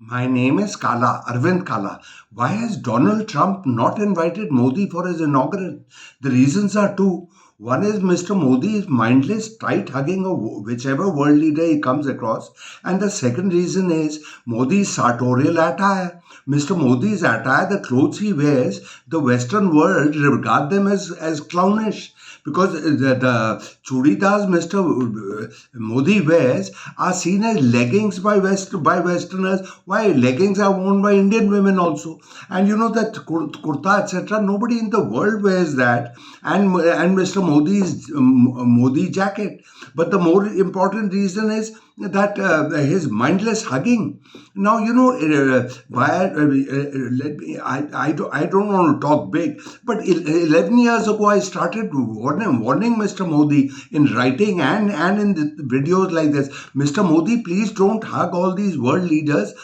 My name is Kala, Arvind Kala. Why has Donald Trump not invited Modi for his inaugural? The reasons are two. One is Mr. Modi is mindless, tight hugging of whichever world leader he comes across. And the second reason is Modi's sartorial attire. Mr. Modi's attire, the clothes he wears, the Western world regard them as clownish. Because the churidars Mr. Modi wears are seen as leggings by Westerners. Why leggings are worn by Indian women also, and you know that kurta etc. Nobody in the world wears that, and Mr. Modi's Modi jacket. But the more important reason is that his mindless hugging. Now you know let me. I don't want to talk big, but 11 years ago I started warning Mr. Modi in writing and in the videos like this. Mr. Modi, please don't hug all these world leaders,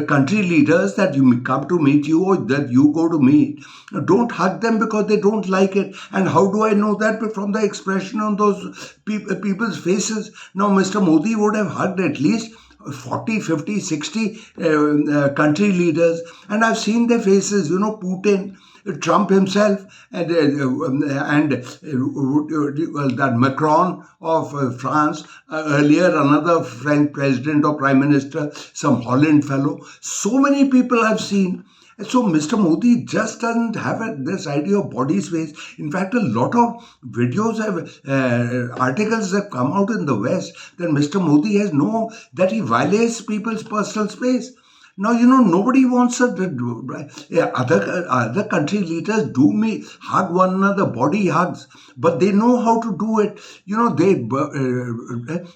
country leaders that you come to meet you or that you go to meet. Don't hug them because they don't like it. And how do I know that? From the expression on those people's faces. Now, Mr. Modi would have hugged at least 40, 50, 60 country leaders, and I've seen their faces. You know, Putin, Trump himself, and that Macron of France, earlier another French president or prime minister, some Holland fellow. So many people I've seen. So Mr. Modi just doesn't have this idea of body space. In fact, a lot of videos articles have come out in the West that Mr. Modi has that he violates people's personal space. Now, you know, nobody wants other country leaders do me hug one another, body hugs, but they know how to do it. You know,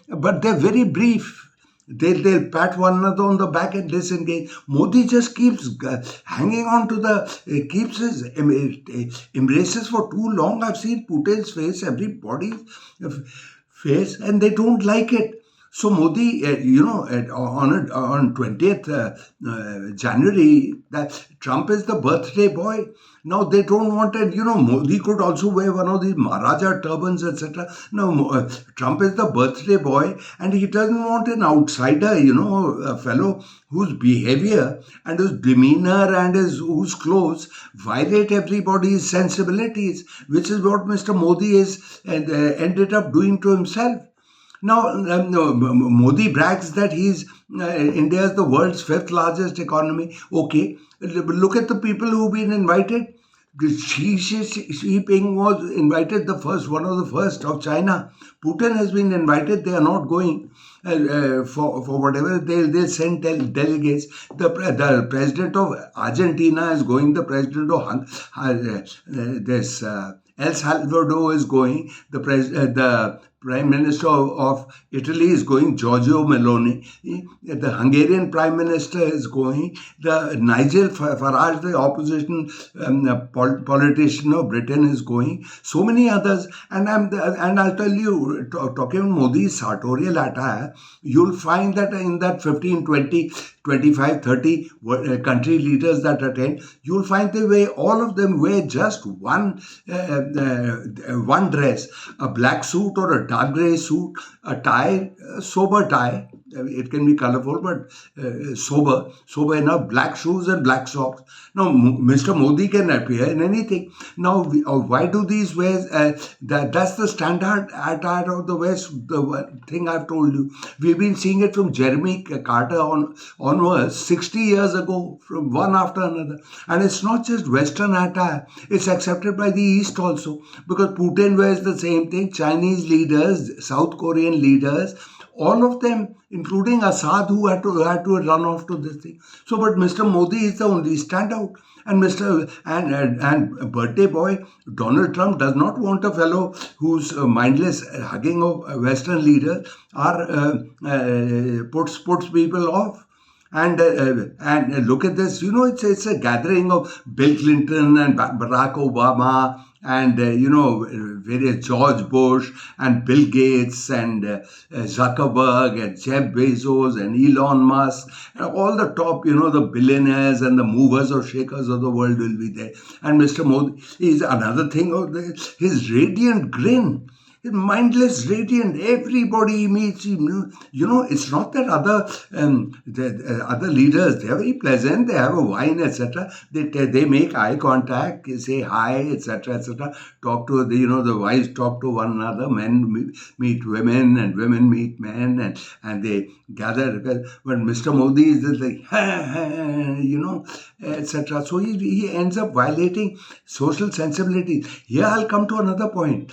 but they're very brief. They'll pat one another on the back and disengage. Modi just keeps hanging on to keeps his embraces for too long. I've seen Putin's face, everybody's face, and they don't like it. So Modi, on 20th January, that Trump is the birthday boy. Now they don't want it. You know, Modi could also wear one of these Maharaja turbans, etc. No, Trump is the birthday boy, and he doesn't want an outsider. You know, a fellow whose behavior and whose demeanor and whose clothes violate everybody's sensibilities, which is what Mr. Modi is and ended up doing to himself. Now, no, Modi brags that India is the world's fifth largest economy. Okay, look at the people who've been invited. Xi Jinping was invited, one of the first of China. Putin has been invited. They are not going for whatever they'll send delegates. The president of Argentina is going. The president of El Salvador is going. The Prime Minister of Italy is going, Giorgio Meloni. The Hungarian Prime Minister is going. The Nigel Farage, the opposition politician of Britain, is going. So many others. And I'll tell you, talking about Modi's sartorial attire, you'll find that in that 15, 20, 25, 30 country leaders that attend, you'll find all of them wear just one dress, a black suit or a dark gray suit, a tie, sober tie. It can be colorful, but sober enough, black shoes and black socks. Now, Mr. Modi can appear in anything. Now, why do these wear? That's the standard attire of the West, the thing I've told you. We've been seeing it from Jeremy Carter onwards, 60 years ago, from one after another. And it's not just Western attire, it's accepted by the East also, because Putin wears the same thing, Chinese leaders, South Korean leaders, all of them, including Assad, who had to run off to this thing. So, but Mr. Modi is the only standout. And and birthday boy Donald Trump does not want a fellow whose mindless hugging of Western leaders puts people off. And look at this. You know, it's a gathering of Bill Clinton and Barack Obama and various George Bush and Bill Gates and Zuckerberg and Jeff Bezos and Elon Musk and all the top, the billionaires and the movers or shakers of the world will be there. And Mr. Modi is another thing of his radiant grin. mindless, radiant. Everybody he meets, it's not that other leaders, they're very pleasant. They have a wine, etc. They make eye contact, say hi, etc., etc. Talk to the wives talk to one another. Men meet women, and women meet men, and they gather. But Mr. Modi is just like, etc. So he ends up violating social sensibilities. Here I'll come to another point.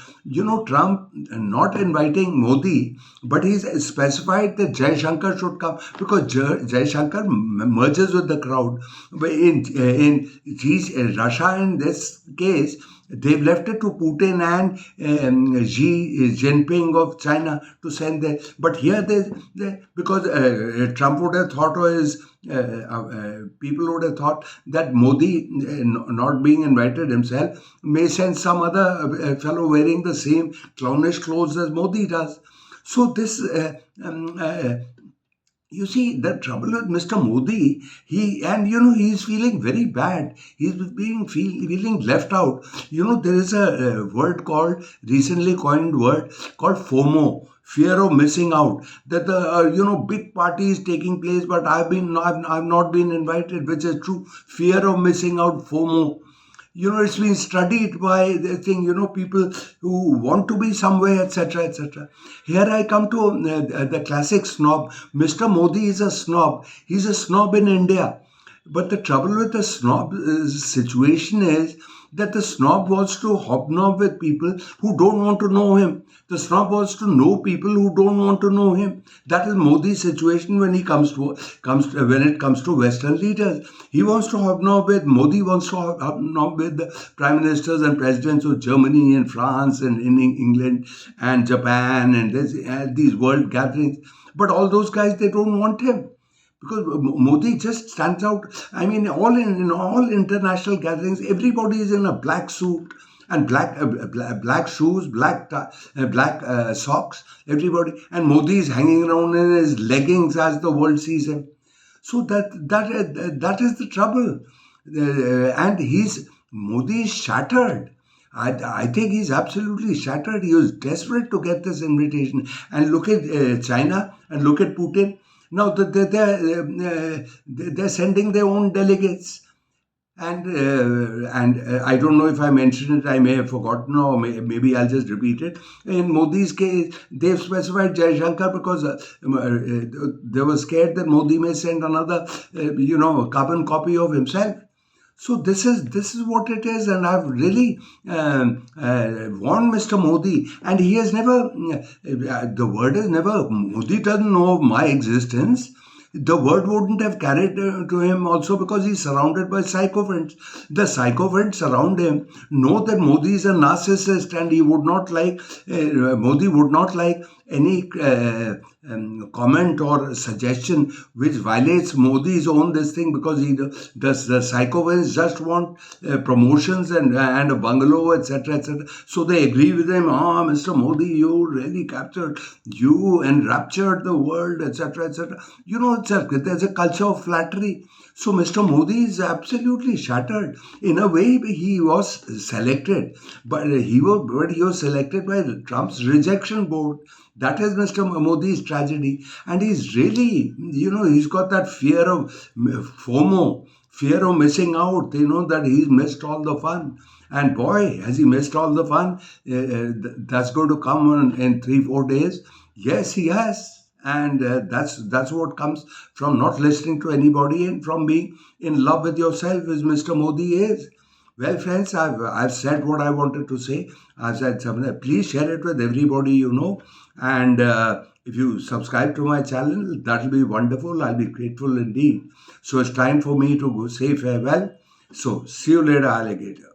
Trump not inviting Modi, but he's specified that Jai Shankar should come because Jai Shankar merges with the crowd. But in Russia, in this case, they've left it to Putin and Xi Jinping of China to send there. But here, because Trump would have thought, or his people would have thought that Modi, not being invited himself, may send some other fellow wearing the same clownish clothes as Modi does. So this you see, the trouble with Mr. Modi, he's feeling very bad. He's feeling left out. There is a word called, recently coined word called FOMO, fear of missing out. That the big party is taking place, but I've not been invited, which is true. Fear of missing out, FOMO. It's been studied by the thing, people who want to be somewhere, etc., etc. Here I come to the classic snob. Mr. Modi is a snob. He's a snob in India. But the trouble with the snob situation is that the snob wants to hobnob with people who don't want to know him. The snob wants to know people who don't want to know him. That is Modi's situation when when it comes to Western leaders. He wants to hobnob with Modi wants to hobnob with the prime ministers and presidents of Germany and France and in England and Japan and these world gatherings. But all those guys, they don't want him, because Modi just stands out. I mean, in all international gatherings, everybody is in a black suit and black shoes, black socks. Everybody, and Modi is hanging around in his leggings as the world sees him. So that is the trouble, and Modi is shattered. I think he's absolutely shattered. He was desperate to get this invitation. And look at China and look at Putin. Now they're sending their own delegates, and I don't know if I mentioned it. I may have forgotten, or maybe I'll just repeat it. In Modi's case, they've specified Jai Shankar because they were scared that Modi may send another, carbon copy of himself. So this is what it is, and I've really warned Mr. Modi, and he has never. The word is never. Modi doesn't know of my existence. The word wouldn't have carried to him also because he's surrounded by sycophants. The sycophants around him know that Modi is a narcissist, and he would not like Modi would not like any comment or suggestion which violates Modi's own this thing, because the sycophants just want promotions and a bungalow, etc., etc. So they agree with him. Mr. Modi, you really you enraptured the world, etc., etc. There's a culture of flattery. So Mr. Modi is absolutely shattered. In a way, he was selected, but he was selected by Trump's rejection board. That is Mr. Modi's tragedy. And he's really, he's got that fear of FOMO, fear of missing out, that he's missed all the fun. And boy, has he missed all the fun. That's going to come in 3-4 days. Yes, he has. And that's what comes from not listening to anybody and from being in love with yourself, as Mr. Modi is. Well, friends, I've said what I wanted to say. I've said something. Please share it with everybody you know. And if you subscribe to my channel, that'll be wonderful. I'll be grateful indeed. So it's time for me to go say farewell. So see you later, alligator.